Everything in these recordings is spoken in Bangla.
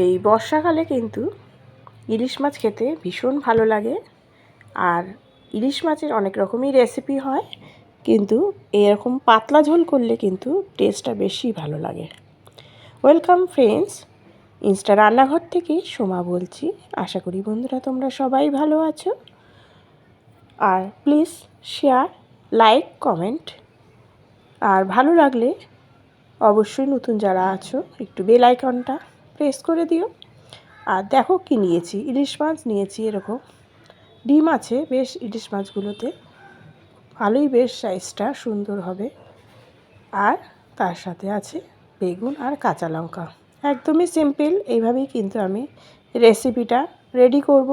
এই বর্ষাকালে কিন্তু ইলিশ মাছ খেতে ভীষণ ভালো লাগে। আর ইলিশ মাছের অনেক রকমই রেসিপি হয়, কিন্তু এরকম পাতলা ঝোল করলে কিন্তু টেস্টটা বেশি ভালো লাগে। ওয়েলকাম ফ্রেন্ডস, ইনস্টা রান্নাঘর থেকে সোমা বলছি। আশা করি বন্ধুরা তোমরা সবাই ভালো আছো। আর প্লিজ শেয়ার, লাইক, কমেন্ট, আর ভালো লাগলে অবশ্যই নতুন যারা আছো একটু বেল আইকনটা প্রেস করে দিও। আর দেখো কি নিয়েছি, ইলিশ মাছ নিয়েছি। এরকম ডিম আছে বেশ ইলিশ মাছগুলোতে, ভালোই বেশ সাইজটা সুন্দর হবে। আর তার সাথে আছে বেগুন আর কাঁচা লঙ্কা। একদমই সিম্পল, এইভাবেই কিন্তু আমি রেসিপিটা রেডি করব,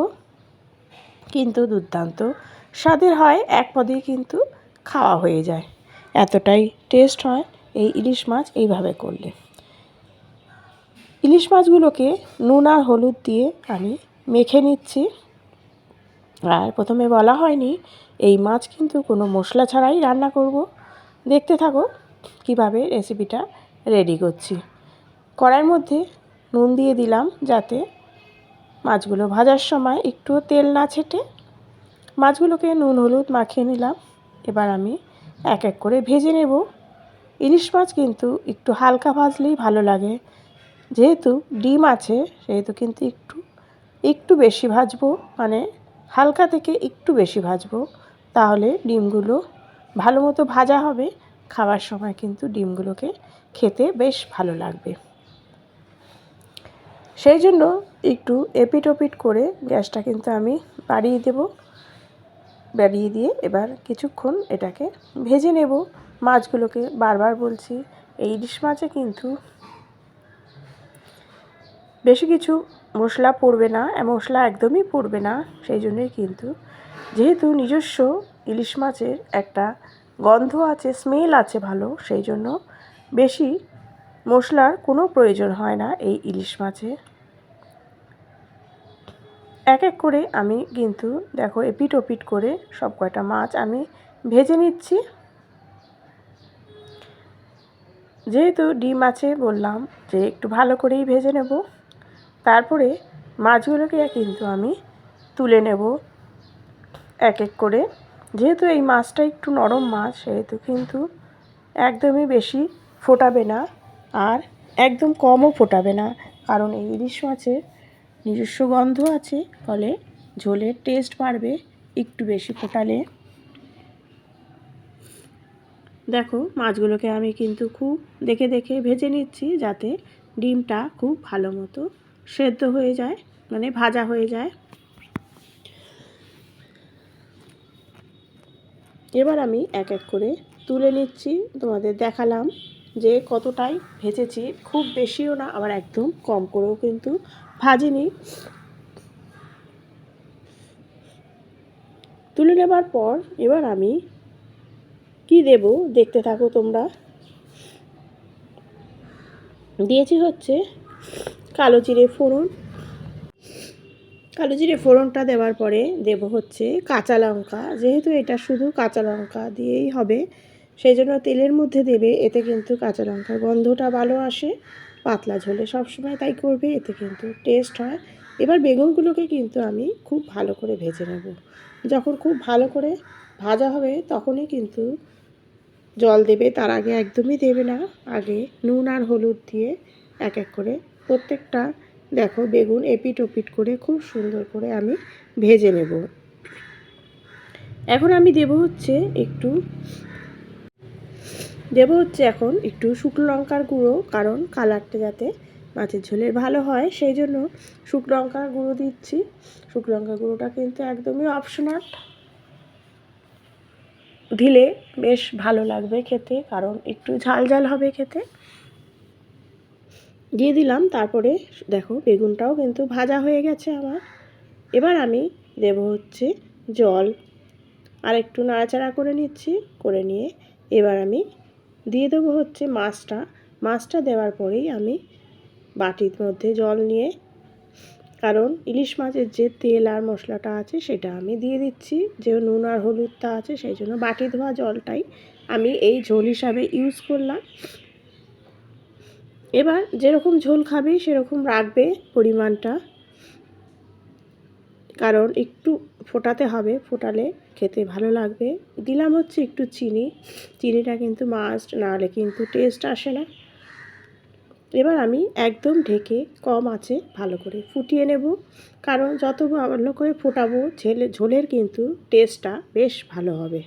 কিন্তু দুর্দান্ত স্বাদের হয়। এক পদেই কিন্তু খাওয়া হয়ে যায়, এতটাই টেস্ট হয় এই ইলিশ মাছ এইভাবে করলে। ইলিশ মাছগুলোকে নুন আর হলুদ দিয়ে আমি মেখে নিচ্ছি। আর প্রথমে বলা হয়নি, এই মাছ কিন্তু কোনো মশলা ছাড়াই রান্না করব। দেখতে থাকো কিভাবে রেসিপিটা রেডি করছি। কড়াইয়ের মধ্যে নুন দিয়ে দিলাম, যাতে মাছগুলো ভাজার সময় একটুও তেল না ছেটে। মাছগুলোকে নুন হলুদ মাখিয়ে নিলাম। এবার আমি এক এক করে ভেজে নেব। ইলিশ মাছ কিন্তু একটু হালকা ভাজলেই ভালো লাগে। যেহেতু ডিম আছে সেহেতু কিন্তু একটু বেশি ভাজবো, মানে হালকা থেকে একটু বেশি ভাজবো, তাহলে ডিমগুলো ভালো মতো ভাজা হবে। খাওয়ার সময় কিন্তু ডিমগুলোকে খেতে বেশ ভালো লাগবে। সেই জন্য একটু এপিট ওপিট করে গ্যাসটা কিন্তু আমি বাড়িয়ে দেব। বাড়িয়ে দিয়ে এবার কিছুক্ষণ এটাকে ভেজে নেব। মাছগুলোকে বারবার বলছি, এই ইলিশ মাছে কিন্তু বেশি কিছু মশলা পড়বে না, মশলা একদমই পড়বে না। সেই জন্যই কিন্তু, যেহেতু নিজস্ব ইলিশ মাছের একটা গন্ধ আছে, স্মেল আছে ভালো, সেই জন্য বেশি মশলার কোনো প্রয়োজন হয় না এই ইলিশ মাছে। এক এক করে আমি কিন্তু দেখো এপিট ওপিট করে সব কয়টা মাছ আমি ভেজে নিচ্ছি। যেহেতু ডিম আছে বললাম যে একটু ভালো করেই ভেজে নেব। তারপরে মাছগুলোকে কিন্তু আমি তুলে নেব এক এক করে। যেহেতু এই মাছটা একটু নরম মাছ, সেহেতু কিন্তু একদমই বেশি ফোটাবে না, আর একদম কমও ফোটাবে না, কারণ এই ইলিশ মাছের নিজস্ব গন্ধ আছে, ফলে ঝোলের টেস্ট বাড়বে একটু বেশি ফোটালে। দেখো মাছগুলোকে আমি কিন্তু খুব দেখে দেখে ভেজে নিচ্ছি, যাতে ডিমটা খুব ভালো মতো সেদ্ধ হয়ে যায়, মানে ভাজা হয়ে যায়। এবার আমি এক এক করে তুলে নিচ্ছি। তোমাদের দেখালাম যে কতটাই ভেজেছি, খুব বেশিও না আবার একদম কম করেও কিন্তু ভাজিনি। তুলে নেবার পর এবার আমি কি দেব দেখতে থাকো তোমরা। দিয়েছি হচ্ছে কালো জিরে ফোড়ন। কালো জিরে ফোড়নটা দেওয়ার পরে দেব হচ্ছে কাঁচা লঙ্কা। যেহেতু এটা শুধু কাঁচা লঙ্কা দিয়েই হবে, সেই জন্য তেলের মধ্যে দেবে, এতে কিন্তু কাঁচা লঙ্কার গন্ধটা ভালো আসে। পাতলা ঝোলে সবসময় তাই করবে, এতে কিন্তু টেস্ট হয়। এবার বেগুনগুলোকে কিন্তু আমি খুব ভালো করে ভেজে নেব। যখন খুব ভালো করে ভাজা হবে তখনই কিন্তু জল দেবে, তার আগে একদমই দেবে না। আগে নুন আর হলুদ দিয়ে এক এক করে প্রত্যেকটা দেখো বেগুন এপিট ওপিট করে খুব সুন্দর করে আমি ভেজে নেব। এখন আমি দেব হচ্ছে এখন একটু শুকনো লঙ্কার গুঁড়ো, কারণ কালারটা যাতে মাছের ঝোলের ভালো হয়, সেই জন্য শুকনো লঙ্কার গুঁড়ো দিচ্ছি। শুকনো লঙ্কার গুঁড়োটা কিন্তু একদমই অপশনাল, দিলে বেশ ভালো লাগবে খেতে, কারণ একটু ঝাল ঝাল হবে খেতে। দিয়ে দিলাম। তারপরে দেখো বেগুনটাও কিন্তু ভাজা হয়ে গেছে আমার। এবার আমি দেব হচ্ছে জল, আর একটু নাড়াচাড়া করে নিচ্ছি। করে নিয়ে এবার আমি দিয়ে দেবো হচ্ছে মাছটা দেওয়ার পরেই আমি বাটির মধ্যে জল নিয়ে, কারণ ইলিশ মাছের যে তেল আর মশলাটা আছে সেটা আমি দিয়ে দিচ্ছি, যে নুন আর হলুদটা আছে, সেই জন্য বাটি ধোয়া জলটাই আমি এই ঝোল হিসাবে ইউজ করলাম। এবার যেরকম ঝোল খাবে সেরকম রাখবে পরিমাণটা, কারণ একটু ফোটাতে হবে, ফোটালে খেতে ভালো লাগবে। দিলাম হচ্ছে একটু চিনি, চিনিটা কিন্তু মাস্ট, নাহলে কিন্তু টেস্ট আসে না। এবার আমি একদম ঢেকে কম আঁচে ভালো করে ফুটিয়ে নেব, কারণ যত ভালো করে ফোটাবো ঝোলের কিন্তু টেস্টটা বেশ ভালো হবে।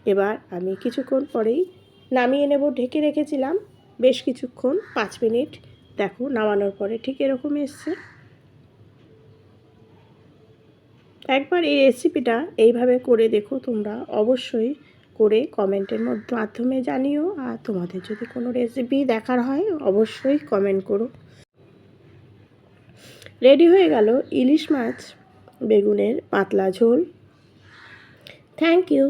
এবার আমি কিছুক্ষণ পরেই নামিয়ে নেব, ঢেকে রেখেছিলাম বেশ কিছুক্ষণ, 5 মিনিট। দেখো নামানোর পরে ঠিক এরকম এসছে। একবার এই রেসিপিটা এইভাবে করে দেখো তোমরা, অবশ্যই করে কমেন্টের মাধ্যমে জানিও। আর তোমাদের যদি কোনো রেসিপি দেখার হয় অবশ্যই কমেন্ট করো। রেডি হয়ে গেল ইলিশ মাছ বেগুনের পাতলা ঝোল। Thank you.